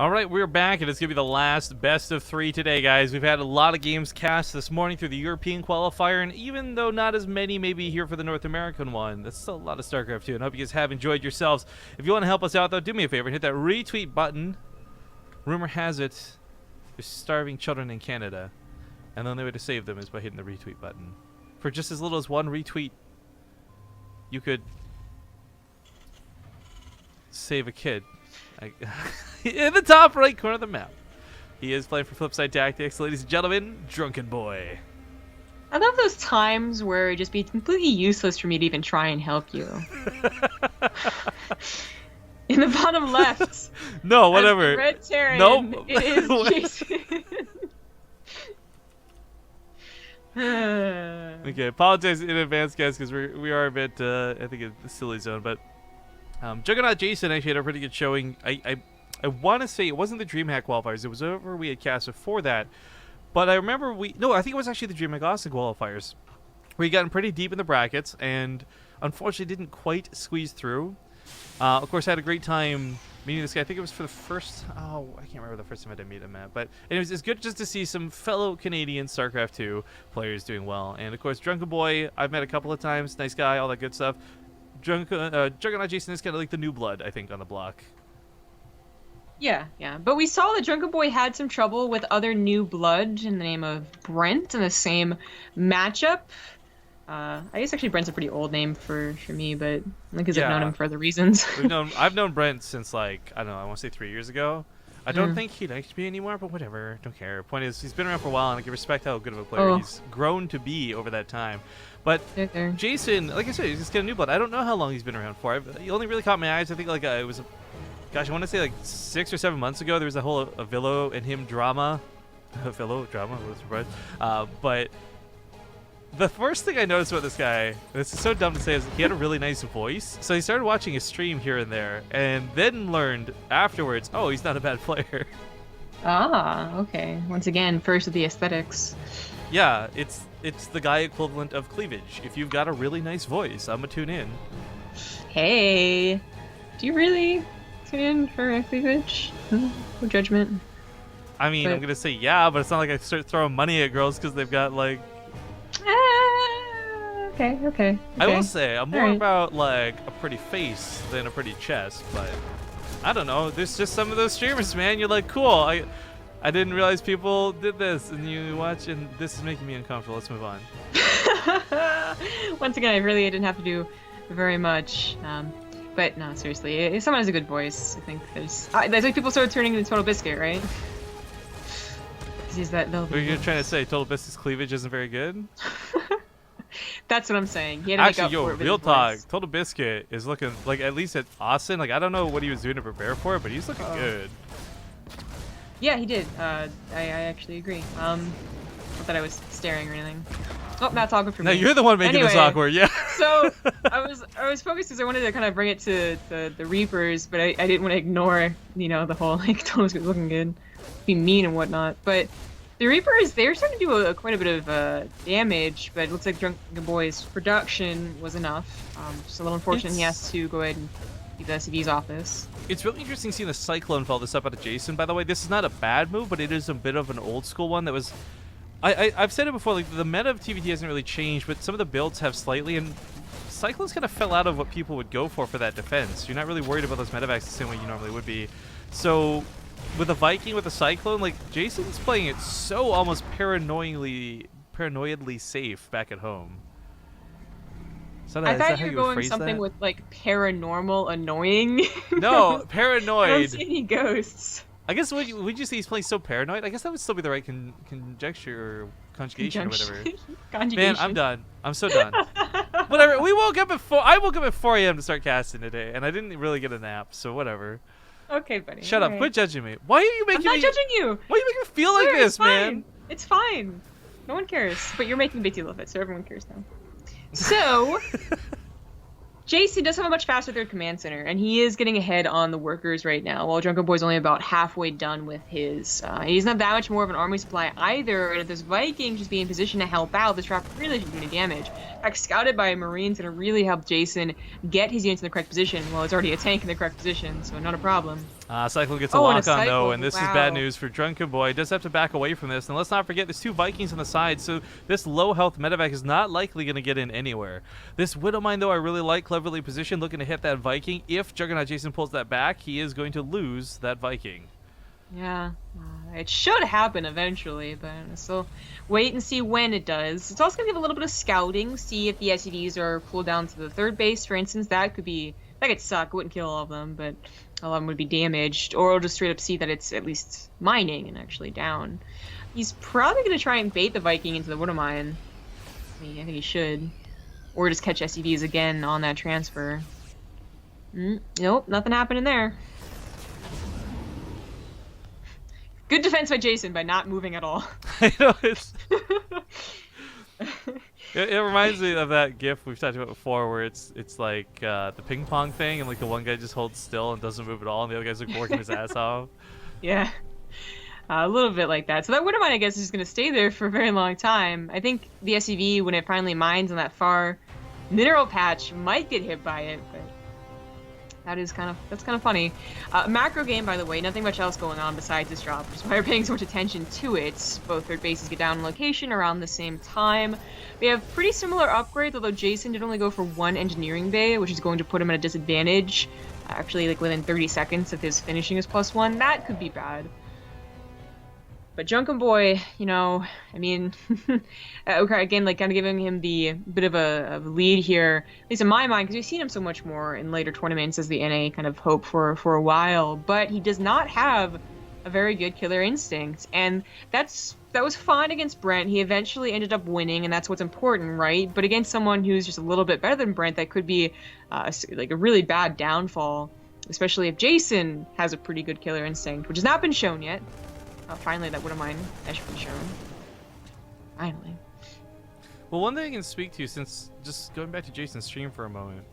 All right, we're back, and it's going to be the last best of 3 today, guys. We've had a lot of games cast this morning through the European qualifier, and even though not as many maybe here for the North American one, that's still a lot of StarCraft 2, and I hope you guys have enjoyed yourselves. If you want to help us out, though, do me a favor and hit that retweet button. Rumor has it there's starving children in Canada, and the only way to save them is by hitting the retweet button. For just as little as 1 retweet, you could save a kid. In the top right corner of the map. He is playing for Flipside Tactics. Ladies and gentlemen, Drunkenboi. I love those times where it'd just be completely useless for me to even try and help you. In the bottom left. No, whatever. Red Terran. Nope. It is Jason. Okay, apologize in advance, guys, because we are a bit, I think, in the silly zone, but Juggernaut Jason actually had a pretty good showing. I want to say it wasn't the DreamHack qualifiers. It was over we had cast before that. But I remember I think it was actually the DreamHack Austin qualifiers. We had gotten pretty deep in the brackets and unfortunately didn't quite squeeze through. Of course, I had a great time meeting this guy. I think it was for the first... Oh, I can't remember the first time I did meet him at. But anyways, it's good just to see some fellow Canadian StarCraft 2 players doing well. And of course, Drunkenboi, I've met a couple of times. Nice guy, all that good stuff. Juggernaut Jason is kind of like the new blood, I think, on the block. Yeah. But we saw that Drunkenboi had some trouble with other new blood in the name of Brent in the same matchup. I guess actually Brent's a pretty old name for me, but because I've known him for other reasons. I've known Brent since, like, I don't know, I want to say 3 years ago. I don't think he likes me anymore, but whatever, don't care. Point is, he's been around for a while, and I can respect how good of a player he's grown to be over that time. But Jason, like I said, he's just got a new blood. I don't know how long he's been around for. He only really caught my eyes. I think like it was, gosh, I want to say like 6 or 7 months ago. There was a whole Avillo and him drama. Avillo drama, what a surprise. But the first thing I noticed about this guy, and this is so dumb to say, is he had a really nice voice. So he started watching his stream here and there, and then learned afterwards, oh, he's not a bad player. Ah, okay. Once again, first with the aesthetics. Yeah, it's the guy equivalent of cleavage. If you've got a really nice voice, I'm gonna tune in. Hey, do you really tune in for cleavage? No judgment. I mean, I'm gonna say yeah, but it's not like I start throwing money at girls because they've got like. Okay. I will say I'm more about like a pretty face than a pretty chest, but I don't know. There's just some of those streamers, man. You're like, cool. I didn't realize people did this, and you watch, and this is making me uncomfortable. Let's move on. Once again, I really didn't have to do very much. But no, seriously, if someone has a good voice, I think that's like people started turning into Total Biscuit, right? What are you trying to say? Total Biscuit's cleavage isn't very good? That's what I'm saying. He had to actually, make up for it real with talk. voice. Total Biscuit is looking like, at least at Austin. Like, I don't know what he was doing to prepare for it, but he's looking good. Yeah, he did. I actually agree. Not that I was staring or anything. Oh, that's awkward for me. No, you're the one making this awkward. Yeah. So I was focused because I wanted to kind of bring it to the Reapers, but I didn't want to ignore the whole like Total Biscuit looking good, be mean and whatnot. But the Reapers, they're starting to do quite a bit of damage, but it looks like Drunkenboi's production was enough. Just a little unfortunate he has to go ahead and leave the SCV's office. It's really interesting seeing the Cyclone follow this up out of Jason, by the way. This is not a bad move, but it is a bit of an old school one that was... I've said it before, like the meta of TvT hasn't really changed, but some of the builds have slightly, and Cyclones kind of fell out of what people would go for that defense. You're not really worried about those medevacs the same way you normally would be. So... with a Viking, with a Cyclone, like, Jason's playing it so almost paranoidly safe back at home. I thought you were going something with, like, paranormal annoying. No, paranoid. I don't see any ghosts. I guess, would you say he's playing so paranoid? I guess that would still be the right conjecture or conjugation or whatever. Man, I'm done. I'm so done. Whatever. I woke up at 4 a.m. to start casting today, and I didn't really get a nap, so whatever. Okay, buddy. Shut up. Quit judging me. Why are you making me... I'm not judging you. Why are you making me feel like this, man? It's fine. No one cares. But you're making a big deal of it, so everyone cares now. So, Jason does have a much faster third command center, and he is getting ahead on the workers right now, while Drunkenboi's only about halfway done with his. He's not that much more of an army supply either, and if this Viking just be in position to help out, this trap really shouldn't do any damage. In fact, scouted by Marines gonna really help Jason get his units in the correct position. Well, it's already a tank in the correct position, so not a problem. Cyclone gets a Oh, and a lock on, though, Cyclone, and this is wow. bad news for Drunkenboi. He does have to back away from this. And let's not forget, there's 2 Vikings on the side, so this low-health medevac is not likely going to get in anywhere. This Widowmine, though, I really like, cleverly positioned, looking to hit that Viking. If Juggernaut Jason pulls that back, he is going to lose that Viking. Yeah, it should happen eventually, but so wait and see when it does. It's also going to give a little bit of scouting, see if the SCVs are pulled down to the 3rd base, for instance. That could suck. It wouldn't kill all of them, but a lot of them would be damaged. Or it'll just straight up see that it's at least mining and actually down. He's probably going to try and bait the Viking into the Widowmine. I think he should. Or just catch SCVs again on that transfer. Nope, nothing happening there. Good defense by Jason by not moving at all. I know, it reminds me of that GIF we've talked about before, where it's like the ping pong thing, and like the one guy just holds still and doesn't move at all, and the other guy's like working his ass off. Yeah, a little bit like that. So that Widowmine, I guess, is going to stay there for a very long time. I think the SCV, when it finally mines on that far mineral patch, might get hit by it, but that's kind of funny. Macro game, by the way, nothing much else going on besides this drop, which is why we're paying so much attention to it. Both 3rd bases get down in location around the same time. We have pretty similar upgrades, although Jason did only go for 1 engineering bay, which is going to put him at a disadvantage. Actually, like within 30 seconds of his finishing his +1, that could be bad. But Drunkenboi, you know, I mean, again, like kind of giving him the bit of a lead here, at least in my mind, because we've seen him so much more in later tournaments as the NA kind of hope for a while. But he does not have a very good killer instinct, and that was fine against Brent. He eventually ended up winning, and that's what's important, right? But against someone who's just a little bit better than Brent, that could be like a really bad downfall, especially if Jason has a pretty good killer instinct, which has not been shown yet. Finally, that Widowmine should be shown. Finally. Well, one thing I can speak to, since just going back to Jason's stream for a moment,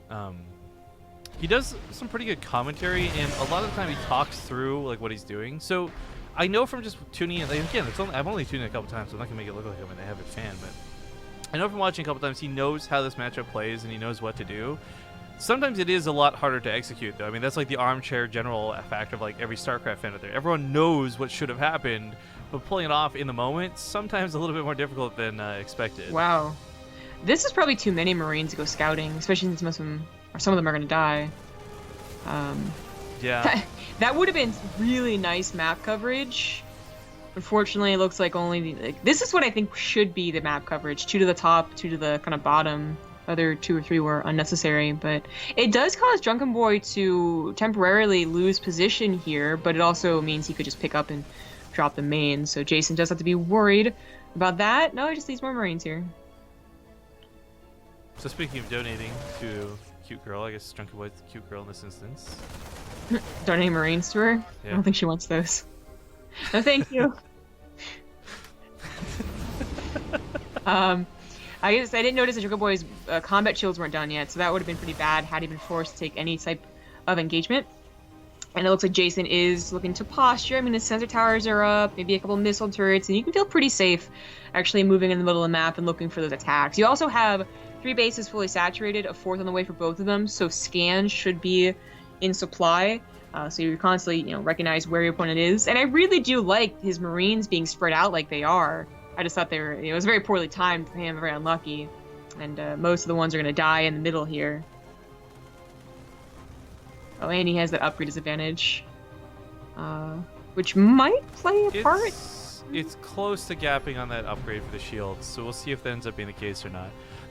he does some pretty good commentary, and a lot of the time he talks through like what he's doing. So I know from just tuning in, like, again, I've only tuned in a couple times, so I'm not gonna make it look like I'm an avid fan, but I know from watching a couple times he knows how this matchup plays and he knows what to do. Sometimes it is a lot harder to execute, though. I mean, that's like the armchair general fact of like every StarCraft fan out there. Everyone knows what should have happened, but pulling it off in the moment, sometimes a little bit more difficult than expected. Wow. This is probably too many Marines to go scouting, especially since some of them are going to die. Yeah. That would have been really nice map coverage. Unfortunately, it looks like only... this is what I think should be the map coverage. 2 to the top, 2 to the kind of bottom. Other 2 or 3 were unnecessary, but it does cause Drunkenboi to temporarily lose position here, but it also means he could just pick up and drop the main, so Jason does have to be worried about that. No, he just needs more Marines here. So speaking of donating to Cute Girl, I guess Drunkenboi's the cute girl in this instance. Donate Marines to her? Yeah. I don't think she wants those. No, thank you. I guess I didn't notice that Drunkenboi's combat shields weren't done yet, so that would have been pretty bad had he been forced to take any type of engagement. And it looks like Jason is looking to posture. I mean, his sensor towers are up, maybe a couple missile turrets, and you can feel pretty safe actually moving in the middle of the map and looking for those attacks. You also have 3 bases fully saturated, a 4th on the way for both of them, so scans should be in supply. So you constantly, recognize where your opponent is. And I really do like his Marines being spread out like they are. I just thought it was very poorly timed for him, very unlucky. And most of the ones are going to die in the middle here. Oh, and he has that upgrade disadvantage. Which might play a part. It's close to gapping on that upgrade for the shields, so we'll see if that ends up being the case or not.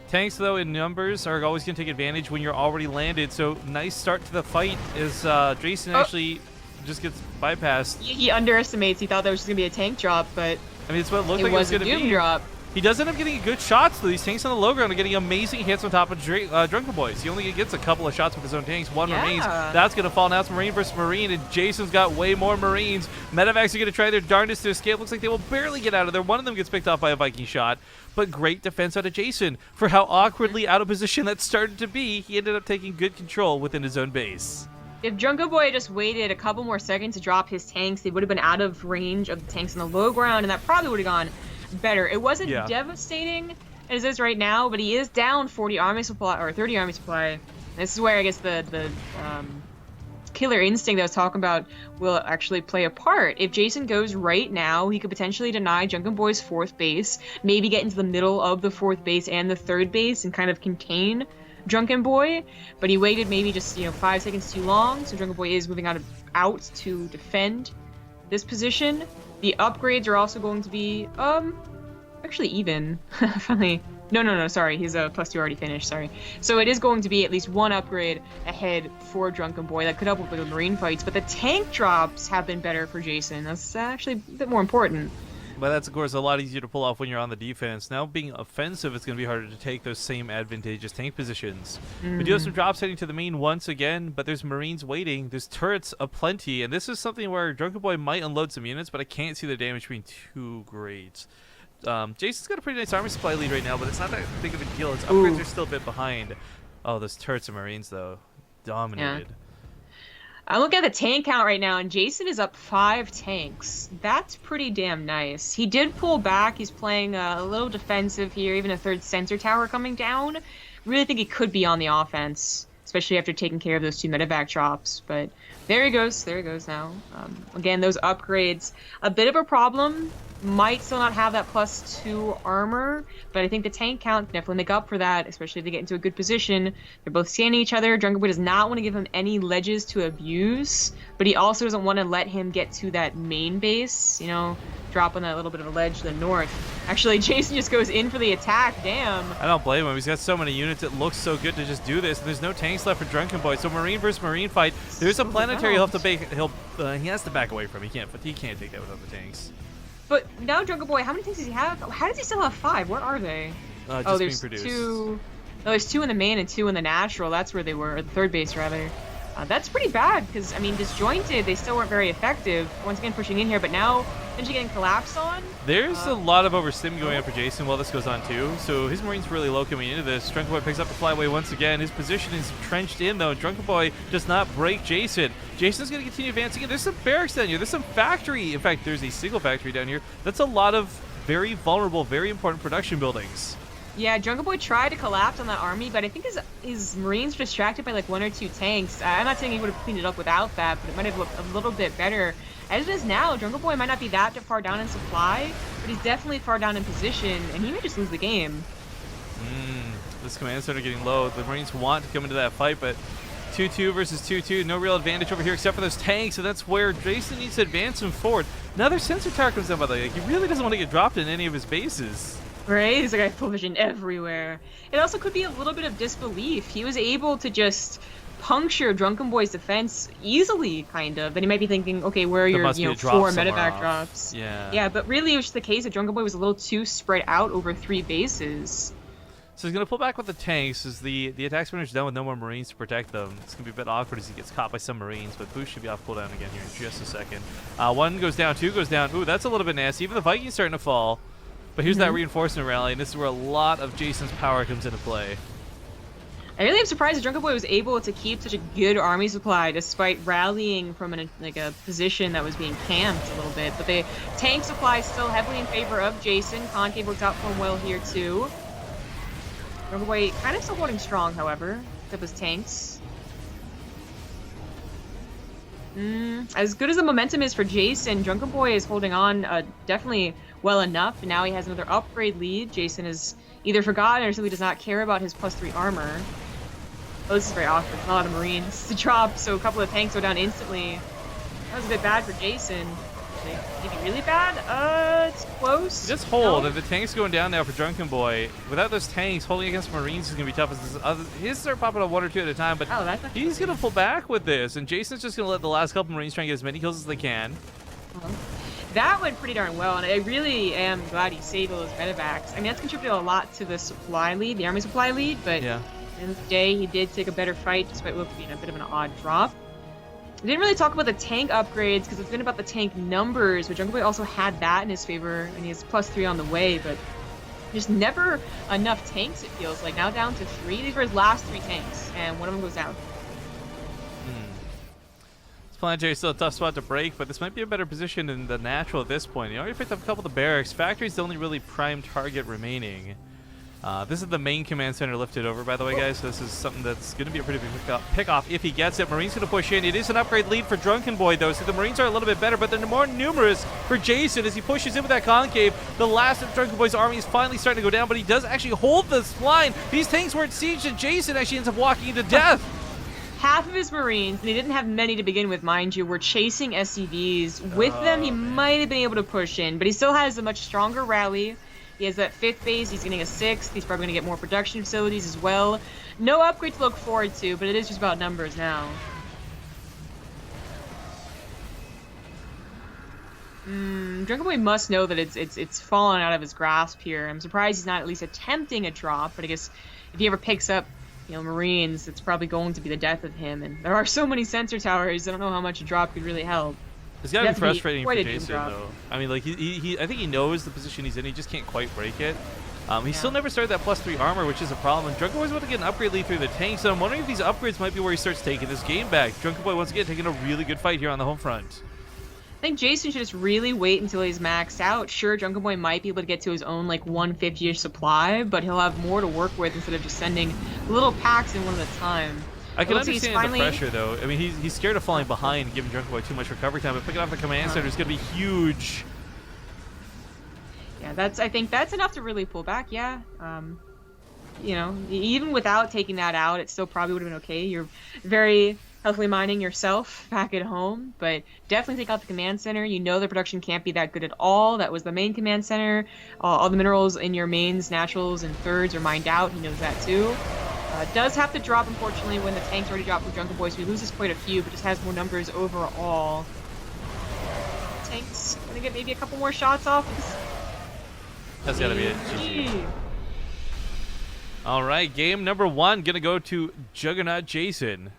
Tanks, though, in numbers are always going to take advantage when you're already landed, so nice start to the fight as Jason actually just gets bypassed. He underestimates. He thought that was just going to be a tank drop, but I mean, it's what it looked like it was going to be. Drop. He does end up getting good shots, though. These tanks on the low ground are getting amazing hits on top of Drunkenboi. He only gets a couple of shots with his own tanks. 1 remains. That's going to fall. Now it's Marine versus Marine, and Jason's got way more Marines. Medevacs are going to try their darndest to escape. Looks like they will barely get out of there. One of them gets picked off by a Viking shot, but great defense out of Jason for how awkwardly out of position that started to be. He ended up taking good control within his own base. If Drunkenboi just waited a couple more seconds to drop his tanks, they would have been out of range of the tanks on the low ground, and that probably would have gone better. It wasn't devastating as it is right now, but he is down 40 army supply or 30 army supply. This is where I guess the killer instinct that I was talking about will actually play a part. If Jason goes right now, he could potentially deny Drunkenboi's 4th base, maybe get into the middle of the 4th base and the 3rd base and kind of contain Drunkenboi, but he waited maybe just 5 seconds too long, so Drunkenboi is moving out to defend this position. The upgrades are also going to be actually even. Finally. No, sorry. His +2 already finished, sorry. So it is going to be at least 1 upgrade ahead for Drunkenboi. That could help with the marine fights, but the tank drops have been better for Jason. That's actually a bit more important. But that's, of course, a lot easier to pull off when you're on the defense. Now, being offensive, it's going to be harder to take those same advantageous tank positions. We do have some drops heading to the main once again, but there's Marines waiting. There's turrets aplenty, and this is something where Drunkenboi might unload some units, but I can't see the damage being too great. Jason's got a pretty nice army supply lead right now, but it's not that big of a deal. His upgrades are still a bit behind. Oh, those turrets and Marines, though. Dominated. Yeah. I look at the tank count right now, and Jason is up 5 tanks. That's pretty damn nice. He did pull back. He's playing a little defensive here, even a 3rd sensor tower coming down. Really think he could be on the offense, especially after taking care of those 2 medevac drops. But there he goes. There he goes now. Again, those upgrades, a bit of a problem. Might still not have that +2 armor, but I think the tank count can definitely make up for that, especially if they get into a good position. They're both scanning each other. Drunkenboi does not want to give him any ledges to abuse, but he also doesn't want to let him get to that main base, drop on that little bit of a ledge to the north. Actually, Jason just goes in for the attack. Damn. I don't blame him. He's got so many units. It looks so good to just do this. And there's no tanks left for Drunkenboi. So Marine versus Marine fight. There's a planetary he'll have to bake. He has to back away from. He can't take that without the tanks. But now Drunkenboi, how many tanks does he have? How does he still have 5? What are they? Just there's being produced. 2. No, there's 2 in the main and 2 in the natural. That's where they were, or the 3rd base rather. That's pretty bad because disjointed. They still weren't very effective. Once again, pushing in here, but now potentially getting collapsed on. There's a lot of overstim going on for Jason while this goes on too. So his Marine's really low coming into this. Drunkenboi picks up the flyway once again. His position is trenched in though. Drunkenboi does not break Jason. Jason's going to continue advancing. And there's some barracks down here. There's some factory. In fact, there's a single factory down here. That's a lot of very vulnerable, very important production buildings. Yeah, Drunkenboi tried to collapse on that army, but I think his Marines were distracted by like 1 or 2 tanks. I'm not saying he would have cleaned it up without that, but it might have looked a little bit better. As it is now, Drunkenboi might not be that far down in supply, but he's definitely far down in position, and he may just lose the game. This command center getting low. The Marines want to come into that fight, but 2-2 versus 2-2. No real advantage over here except for those tanks, and that's where Jason needs to advance him forward. Another sensor tower comes down by the way. He really doesn't want to get dropped in any of his bases. Right? He's like, I have full vision everywhere. It also could be a little bit of disbelief. He was able to just puncture Drunkenboi's defense easily, kind of. And he might be thinking, okay, where are your 4 medevac drops? Yeah, but really it was just the case that Drunkenboi was a little too spread out over 3 bases. So he's going to pull back with the tanks as the attack spinner's done with no more Marines to protect them. It's going to be a bit awkward as he gets caught by some Marines, but Boost should be off cooldown again here in just a second. 1 goes down, 2 goes down. Ooh, that's a little bit nasty. Even the Viking's starting to fall. But here's that reinforcement rally, and this is where a lot of Jason's power comes into play. I really am surprised that Drunkenboi was able to keep such a good army supply despite rallying from a position that was being camped a little bit. But the tank supply is still heavily in favor of Jason. Concave works out for him well here too. Drunkenboi kind of still holding strong, however, except his tanks. As good as the momentum is for Jason, Drunkenboi is holding on definitely well enough. And now he has another upgrade lead. Jason has either forgotten or simply does not care about his +3 armor. Oh, this is very awkward. A lot of Marines to drop, so a couple of tanks go down instantly. That was a bit bad for Jason. Maybe really bad? It's close. Just hold. If the tank's going down now for Drunkenboi, without those tanks, holding against Marines is going to be tough. His start popping up 1 or 2 at a time, but he's going to pull back with this, and Jason's just going to let the last couple Marines try and get as many kills as they can. That went pretty darn well, and I really am glad he saved those medevacs. I mean, that's contributed a lot to the supply lead, the army supply lead, but at the end of the day, he did take a better fight, despite what being a bit of an odd drop. We didn't really talk about the tank upgrades, because it's been about the tank numbers, but Drunkenboi also had that in his favor, and he has +3 on the way, but just never enough tanks, it feels like. Now down to 3. These were his last 3 tanks, and one of them goes down. Planetary is still a tough spot to break, but this might be a better position in the natural at this point. He already picked up a couple of the barracks. Factory's the only really prime target remaining. This is the main command center lifted over, by the way, guys. So this is something that's going to be a pretty big pick-off if he gets it. Marine's going to push in. It is an upgrade lead for Drunkenboi, though, so the Marines are a little bit better, but they're more numerous for Jason as he pushes in with that concave. The last of Drunkenboi's army is finally starting to go down, but he does actually hold this line. These tanks were at siege, and Jason actually ends up walking into death. Half of his Marines, and he didn't have many to begin with, mind you, were chasing SCVs. With them, he might have been able to push in, but he still has a much stronger rally. He has that 5th base, he's getting a 6th, he's probably going to get more production facilities as well. No upgrade to look forward to, but it is just about numbers now. Drunkenboi must know that it's fallen out of his grasp here. I'm surprised he's not at least attempting a drop, but I guess if he ever picks up, Marines, it's probably going to be the death of him. And there are so many sensor towers, I don't know how much a drop could really help. It's gotta be frustrating for Jason, though. I mean, like, I think he knows the position he's in. He just can't quite break it. He still never started that +3 armor, which is a problem. And Drunkenboi's about to get an upgrade lead through the tanks, so I'm wondering if these upgrades might be where he starts taking this game back. Drunkenboi, once again, taking a really good fight here on the home front. I think Jason should just really wait until he's maxed out. Sure, Drunkenboi might be able to get to his own, like, 150-ish supply, but he'll have more to work with instead of just sending little packs in one at a time. I can understand the pressure, though. I mean, he's scared of falling behind and giving Drunkenboi too much recovery time, but picking off the command center is going to be huge. Yeah, I think that's enough to really pull back, yeah. Even without taking that out, it still probably would have been okay. You're very healthily mining yourself back at home, but definitely take out the command center. You know the production can't be that good at all. That was the main command center. All the minerals in your mains, naturals, and thirds are mined out. He knows that, too. Does have to drop, unfortunately, when the tanks already dropped from Drunkenboi, so he loses quite a few, but just has more numbers overall. Tanks gonna get maybe a couple more shots off. That's gotta be it. GG. All right, game number 1 gonna go to Juggernaut Jason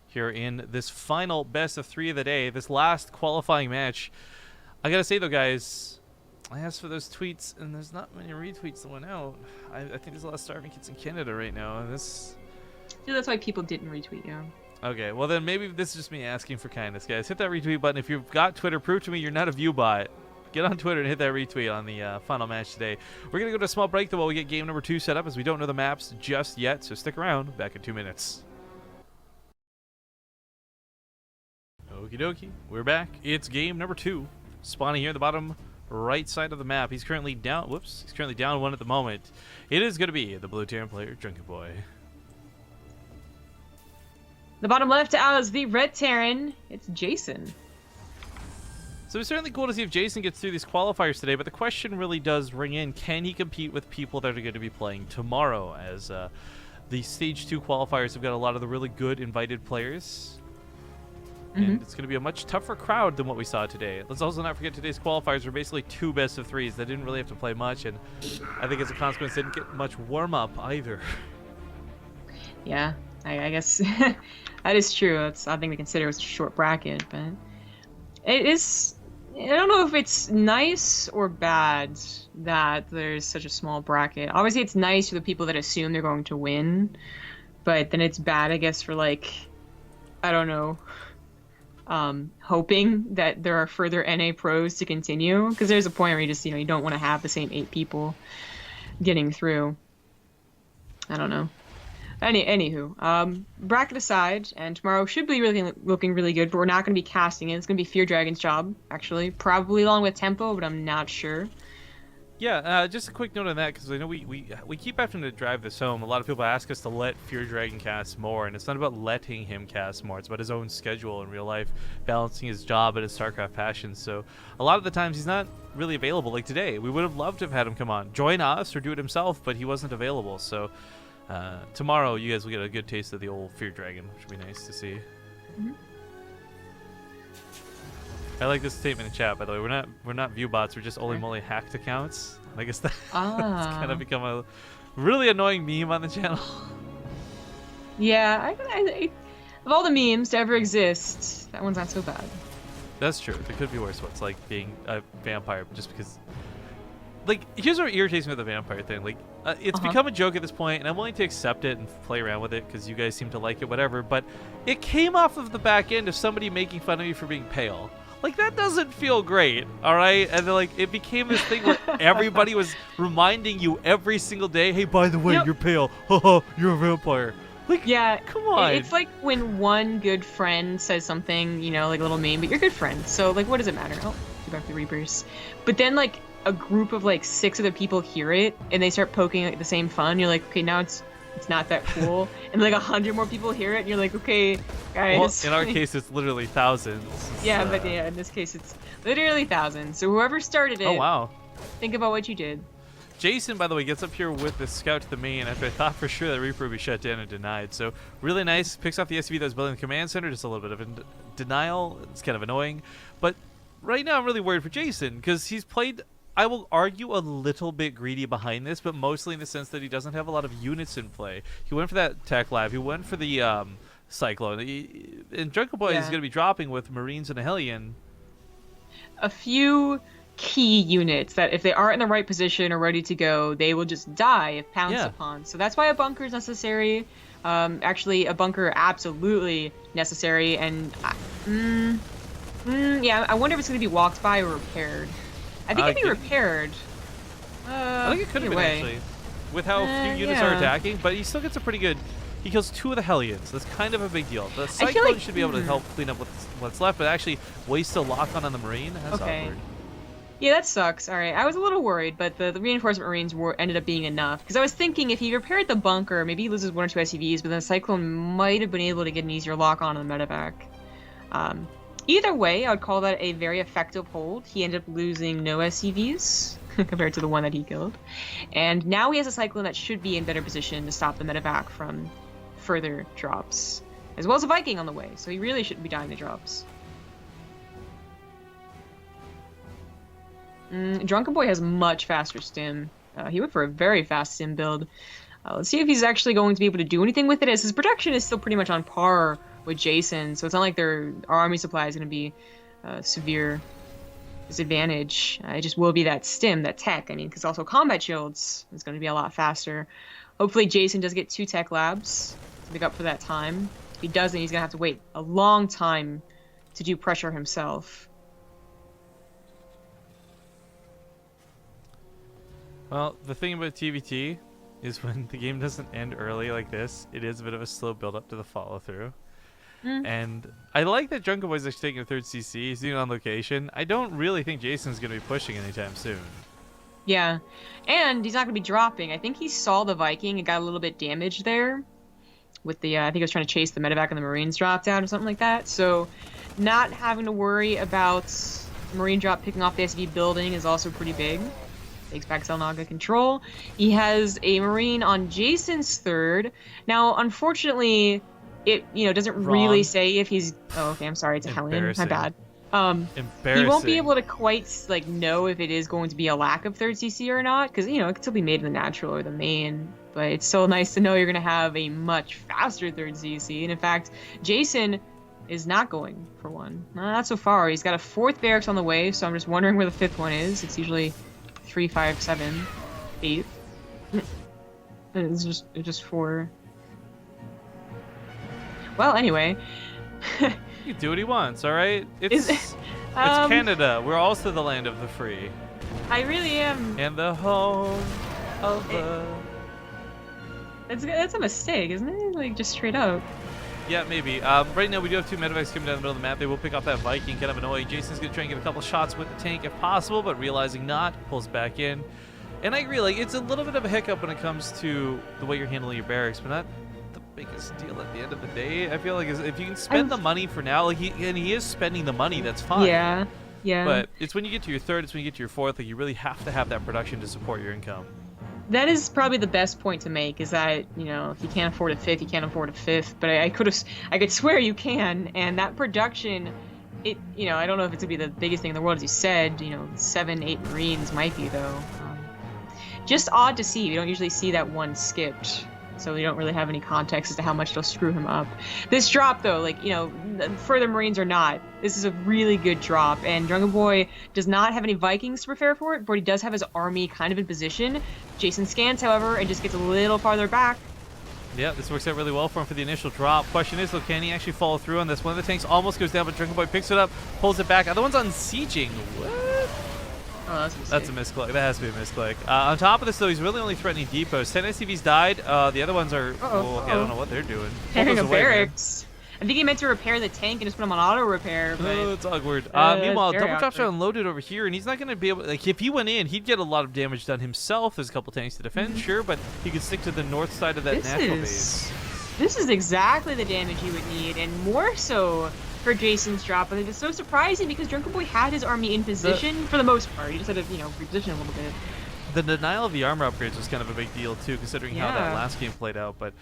here in this final best of 3 of the day, this last qualifying match. I gotta say, though, guys, I asked for those tweets, and there's not many retweets that went out. I think there's a lot of starving kids in Canada right now. I feel that's why people didn't retweet you. Okay, well then maybe this is just me asking for kindness, guys. Hit that retweet button. If you've got Twitter, prove to me you're not a view bot. Get on Twitter and hit that retweet on the final match today. We're going to go to a small break, though, while we get game number 2 set up, as we don't know the maps just yet, so stick around. Back in 2 minutes. Okie dokie, we're back. It's game number 2. Spawning here at the bottom right side of the map. He's currently down. Whoops. He's currently down 1 at the moment. It is going to be the blue Terran player, Drunkenboi. The bottom left as the red Terran, it's Jason. So it's certainly cool to see if Jason gets through these qualifiers today, but the question really does ring in, can he compete with people that are going to be playing tomorrow, as the Stage 2 qualifiers have got a lot of the really good invited players. And it's going to be a much tougher crowd than what we saw today. Let's also not forget today's qualifiers were basically 2 best of 3s. They didn't really have to play much, and I think as a consequence, they didn't get much warm-up either. Yeah, I guess that is true. That's I think we consider it was a short bracket, but it is. I don't know if it's nice or bad that there's such a small bracket. Obviously, it's nice for the people that assume they're going to win, but then it's bad, I guess, for, like, I don't know, hoping that there are further NA pros to continue, because there's a point where you just, you don't want to have the same 8 people getting through. I don't know. Anywho, bracket aside, and tomorrow should be looking really good, but we're not going to be casting it. It's going to be Fear Dragon's job, actually. Probably along with Tempo, but I'm not sure. Yeah, just a quick note on that, because I know we keep having to drive this home. A lot of people ask us to let Fear Dragon cast more, and it's not about letting him cast more. It's about his own schedule in real life, balancing his job and his StarCraft passions. So a lot of the times he's not really available. Like today, we would have loved to have had him come on, join us, or do it himself, but he wasn't available. So tomorrow you guys will get a good taste of the old Fear Dragon, which would be nice to see. I like this statement in chat, by the way. We're not view bots. We're just Holy Moly hacked accounts. I guess that's kind of become a really annoying meme on the channel. Yeah, I of all the memes to ever exist, that one's not so bad. That's true. There could be worse ones, like being a vampire, just because. Like, here's what irritates me with the vampire thing. Like, it's become a joke at this point, and I'm willing to accept it and play around with it because you guys seem to like it, whatever. But it came off of the back end of somebody making fun of me for being pale. Like, that doesn't feel great, all right? And then, like, it became this thing where everybody was reminding you every single day, hey, by the way, you're pale. Haha, you're a vampire. Like, yeah, come on. It's like when one good friend says something, like a little mean, but you're good friends. So, like, what does it matter? Oh, go back to Reapers. But then, like, a group of, like, 6 other people hear it, and they start poking at the same fun. You're like, okay, now it's not that cool. And, like, 100 more people hear it, and you're like, okay, guys. Well, in our case, it's literally thousands. Yeah, but yeah, in this case, it's literally thousands. So whoever started it, oh, wow. Think about what you did. Jason, by the way, gets up here with the scout to the main after I thought for sure that Reaper would be shut down and denied. So really nice. Picks off the SUV that was building the command center. Just a little bit of denial. It's kind of annoying. But right now I'm really worried for Jason because he's played, I will argue, a little bit greedy behind this, but mostly in the sense that he doesn't have a lot of units in play. He went for that tech lab. He went for the Cyclone. And Drunkenboi is going to be dropping with Marines and a Hellion. A few key units that if they aren't in the right position or ready to go, they will just die if pounced upon. So that's why a bunker is necessary. Actually, a bunker absolutely necessary. And yeah, I wonder if it's going to be walked by or repaired. I think it'd be repaired. I think it could have been actually, with how few units are attacking. But he still gets a pretty good. He kills 2 of the Hellions. That's kind of a big deal. The Cyclone should be able to help clean up what's left, but actually waste a lock-on the Marine. That's awkward. Yeah, that sucks. All right, I was a little worried, but the reinforcement Marines ended up being enough. Because I was thinking if he repaired the bunker, maybe he loses 1 or 2 SCVs, but then the Cyclone might have been able to get an easier lock-on the medevac. Either way, I would call that a very effective hold. He ended up losing no SCVs compared to the one that he killed. And now he has a Cyclone that should be in better position to stop the medevac from further drops. As well as a Viking on the way, so he really shouldn't be dying to drops. Drunkenboi has much faster stim. He went for a very fast stim build. Let's see if he's actually going to be able to do anything with it, as his production is still pretty much on par with Jason, so it's not like our army supply is going to be severe disadvantage. It just will be that stim, that tech. I mean, because also combat shields is going to be a lot faster. Hopefully Jason does get 2 tech labs to make up for that time. If he doesn't, he's going to have to wait a long time to do pressure himself. Well, the thing about TvT is when the game doesn't end early like this, it is a bit of a slow build up to the follow-through. And I like that Drunkenboi is actually taking a 3rd CC. He's doing it on location. I don't really think Jason's going to be pushing anytime soon. Yeah, and he's not going to be dropping. I think he saw the Viking and got a little bit damaged there with the, I think he was trying to chase the medevac and the Marines dropped out or something like that. So not having to worry about the Marine drop picking off the SV building is also pretty big. Takes back Zelnaga control. He has a Marine on Jason's 3rd. Now, unfortunately, it doesn't really say if he's. Oh, okay. I'm sorry. It's a Hellion. My bad. He won't be able to quite know if it is going to be a lack of 3rd CC or not, because it could still be made in the natural or the main. But it's still nice to know you're going to have a much faster 3rd CC. And in fact, Jason is not going for one. Not so far. He's got a 4th barracks on the way, so I'm just wondering where the 5th one is. It's usually 3, 5, 7, 8. It's just 4. Well, anyway. He can do what he wants, all right? It's Canada. We're also the land of the free. I really am. And the home of the... That's a mistake, isn't it? Like, just straight up. Yeah, maybe. Right now, we do have 2 medevacs coming down the middle of the map. They will pick off that Viking. Kind of annoying. Jason's going to try and get a couple shots with the tank if possible, but realizing not, pulls back in. And I agree, like, it's a little bit of a hiccup when it comes to the way you're handling your barracks, but not the biggest deal at the end of the day. I feel like if you can spend the money for now, like he is spending the money, that's fine. Yeah, yeah. But it's when you get to your 3rd, it's when you get to your 4th, like, you really have to have that production to support your income. That is probably the best point to make, is that, if you can't afford a 5th, you can't afford a 5th. But I could swear you can, and that production, I don't know if it's going to be the biggest thing in the world, as you said, 7, 8 Marines might be, though. Just odd to see. We don't usually see that one skipped, so we don't really have any context as to how much it'll screw him up. This drop, though, further Marines or not, this is a really good drop, and Drunkenboi does not have any Vikings to prepare for it, but he does have his army kind of in position. Jason scans, however, and just gets a little farther back. Yeah, this works out really well for him for the initial drop. Question is, though, can he actually follow through on this? One of the tanks almost goes down, but Drunkenboi picks it up, pulls it back. Other one's on sieging. What? Oh, that's a misclick. That has to be a misclick. On top of this, though, he's really only threatening depots. 10 SCVs died. The other ones are... Well, I don't know what they're doing. Tearing a barracks. I think he meant to repair the tank and just put him on auto repair, but... Oh, it's awkward. Meanwhile, double drop shot awkward. unloaded over here, and he's not going to be able... Like, if he went in, he'd get a lot of damage done himself. There's a couple tanks to defend, sure, but he could stick to the north side of that natural base. This is exactly the damage he would need, and more so for Jason's drop. I think it's so surprising because Drunkenboi had his army in position for the most part. He just had to, reposition a little bit. The denial of the armor upgrades was kind of a big deal, too, considering how that last game played out, but...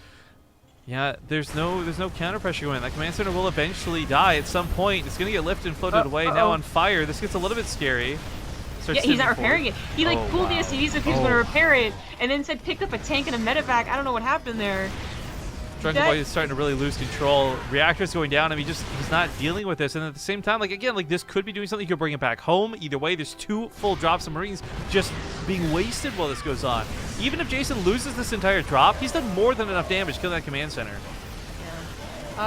Yeah, there's no counter pressure going. That command center will eventually die at some point. It's gonna get lifted and floated away. Now on fire. This gets a little bit scary. Yeah, he's not repairing it. He pulled the SCVs if he was gonna repair it, and then said pick up a tank and a medevac. I don't know what happened there. Drunkenboi is starting to really lose control. Reactor's going down. I mean, he's not dealing with this. And at the same time, this could be doing something. You could bring it back home. Either way, there's 2 full drops of Marines just being wasted while this goes on. Even if Jason loses this entire drop, he's done more than enough damage killing that command center.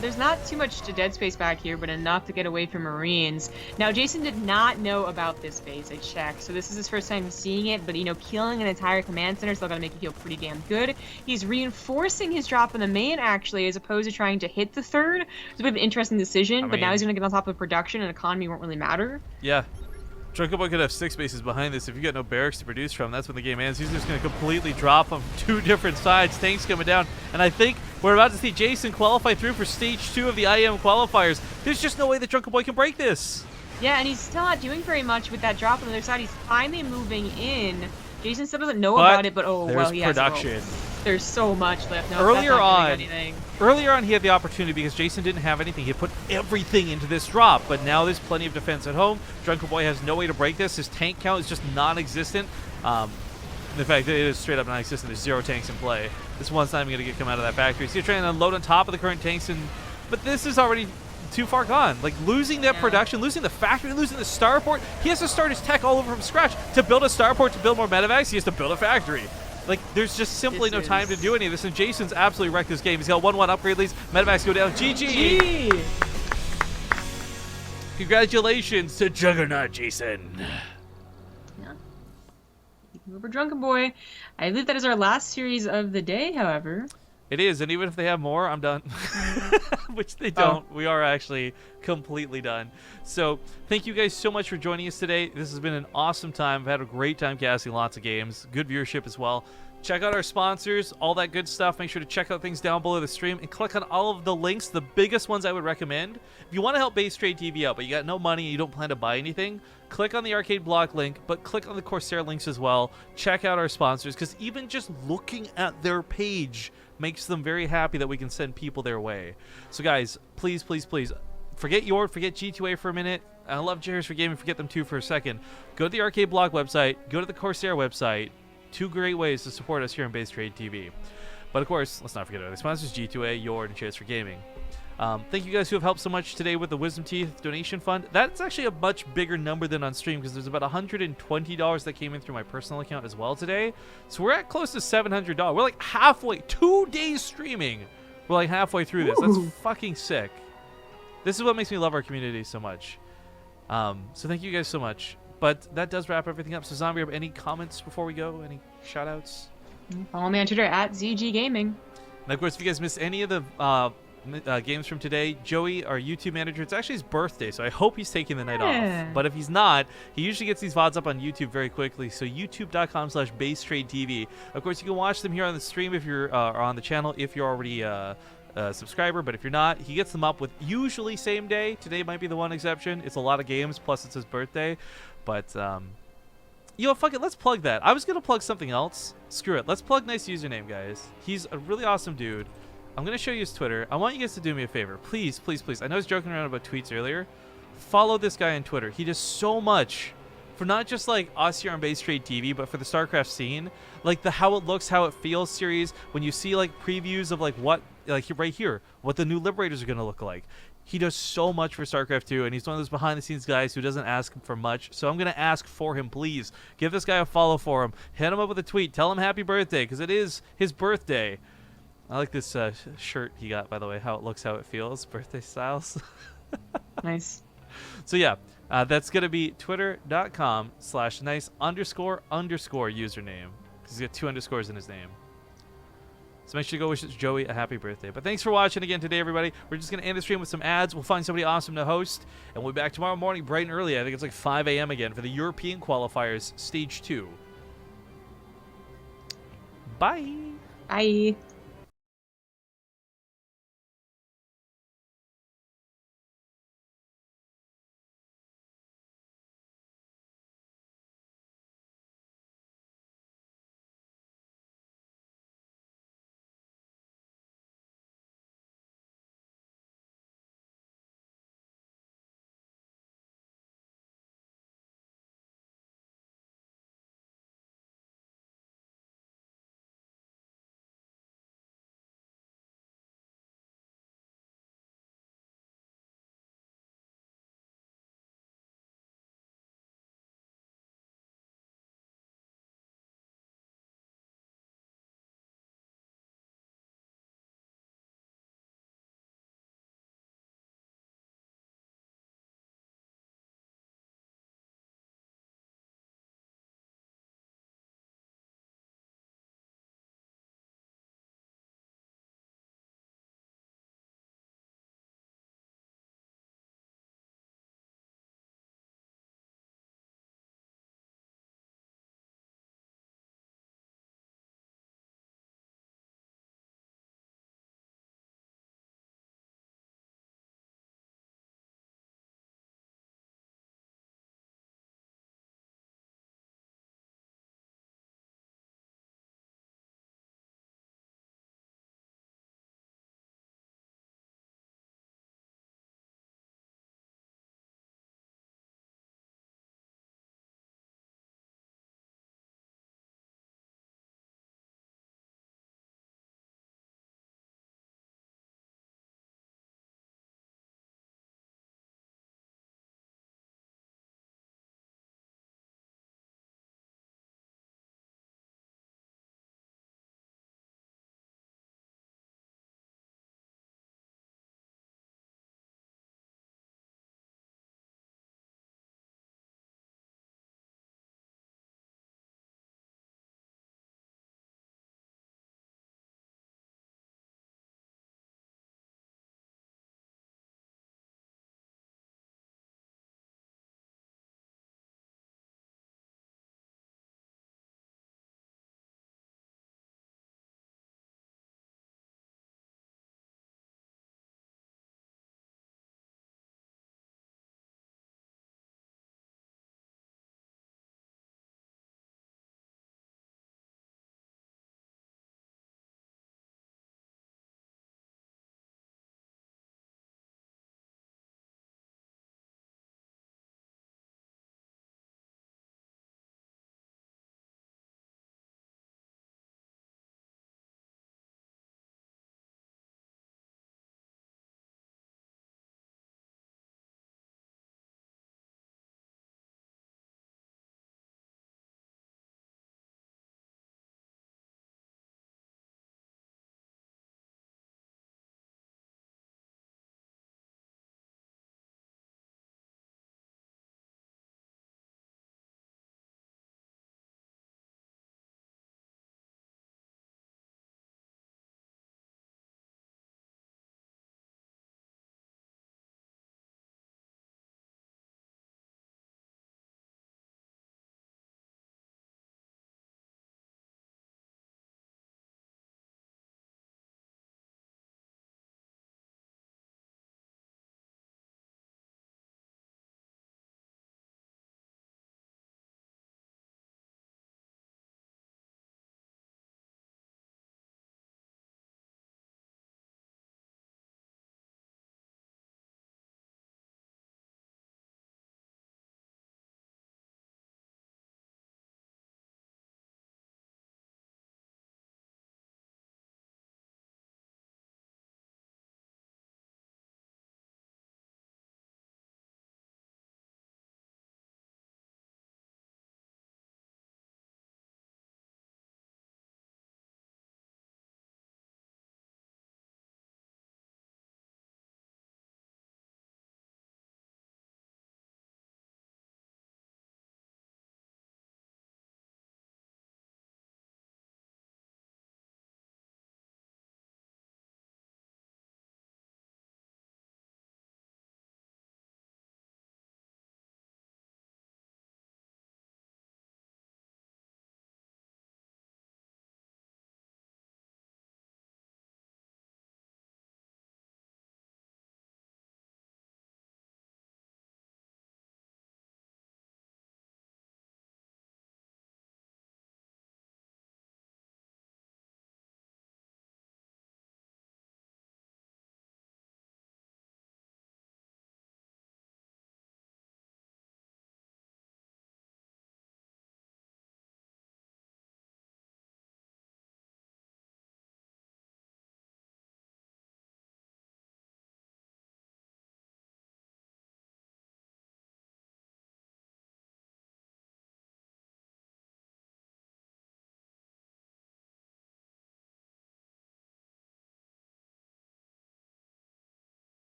There's not too much to dead space back here, but enough to get away from Marines. Now, Jason did not know about this base. I checked. So this is his first time seeing it, but, killing an entire command center is still going to make you feel pretty damn good. He's reinforcing his drop in the main, actually, as opposed to trying to hit the third. It's a bit of an interesting decision, but now he's going to get on top of production, and economy won't really matter. Yeah. Drunkenboi could have 6 bases behind this. If you got no barracks to produce from, that's when the game ends. He's just going to completely drop on 2 different sides. Tanks coming down. And I think we're about to see Jason qualify through for stage 2 of the IEM qualifiers. There's just no way that Drunkenboi can break this. Yeah, and he's still not doing very much with that drop on the other side. He's finally moving in. Jason still doesn't know about it, but he has production. There's so much left. No, Earlier on, he had the opportunity because Jason didn't have anything. He put everything into this drop, but now there's plenty of defense at home. Drunkenboi has no way to break this. His tank count is just non-existent. In fact, it is straight up non-existent. There's 0 tanks in play. This one's not even going to come out of that factory. So you're trying to unload on top of the current tanks, but this is already too far gone. Losing that production, losing the factory, losing the starport. He has to start his tech all over from scratch. To build a starport, to build more medevacs, he has to build a factory. There's just simply no time to do any of this, and Jason's absolutely wrecked this game. He's got 1-1 upgrade leads. Medevacs go down. GG! Congratulations to Juggernaut Jason. Yeah. Over Drunkenboi. I believe that is our last series of the day, however. It is, and even if they have more, I'm done. Which they don't. We are actually completely done. So, thank you guys so much for joining us today. This has been an awesome time. I've had a great time casting lots of games. Good viewership as well. Check out our sponsors, all that good stuff. Make sure to check out things down below the stream and click on all of the links, the biggest ones I would recommend. If you want to help BaseTradeTV out, but you got no money and you don't plan to buy anything, click on the arcade block link, but click on the Corsair links as well. Check out our sponsors, because even just looking at their page makes them very happy that we can send people their way. So guys, please, please, please, forget G2A for a minute. I love Chairs for Gaming, forget them too for a second. Go to the arcade block website, go to the Corsair website. 2 great ways to support us here on BaseTradeTV. But of course, let's not forget our other sponsors, G2A, Yord, and Chairs for Gaming. Thank you guys who have helped so much today with the Wisdom Teeth donation fund. That's actually a much bigger number than on stream, because there's about $120 that came in through my personal account as well today. So we're at close to $700. We're like halfway, 2 days streaming. We're like halfway through this. That's fucking sick. This is what makes me love our community so much. So thank you guys so much. But that does wrap everything up. So Zombie, any comments before we go? Any shout-outs? Follow me on Twitter at ZG Gaming. And of course, if you guys missed any of the games from today, Joey, our YouTube manager, it's actually his birthday, so I hope he's taking the night off. But if he's not, he usually gets these VODs up on YouTube very quickly, so youtube.com/BaseTradeTV. Of course, you can watch them here on the stream if you're or on the channel if you're already a subscriber, but if you're not, he gets them up with usually same day. Today might be the one exception. It's a lot of games, plus it's his birthday. But, fuck it, let's plug that. I was going to plug something else. Screw it. Let's plug Nice Username, guys. He's a really awesome dude. I'm going to show you his Twitter. I want you guys to do me a favor. Please, please, please. I know I was joking around about tweets earlier. Follow this guy on Twitter. He does so much for not just, us here on BaseTradeTV, but for the StarCraft scene. The How It Looks, How It Feels series. When you see, previews of, what, right here, what the new Liberators are going to look like. He does so much for StarCraft 2, and he's one of those behind-the-scenes guys who doesn't ask for much. So I'm going to ask for him, please. Give this guy a follow for him. Hit him up with a tweet. Tell him happy birthday, because it is his birthday. I like this shirt he got, by the way. How it looks, how it feels, birthday styles. Nice. So yeah, that's gonna be twitter.com/nice__username. He's got 2 underscores in his name. So make sure to go wish Joey a happy birthday. But thanks for watching again today, everybody. We're just going to end the stream with some ads. We'll find somebody awesome to host. And we'll be back tomorrow morning bright and early. I think it's like 5 a.m. again for the European Qualifiers Stage 2. Bye. Bye.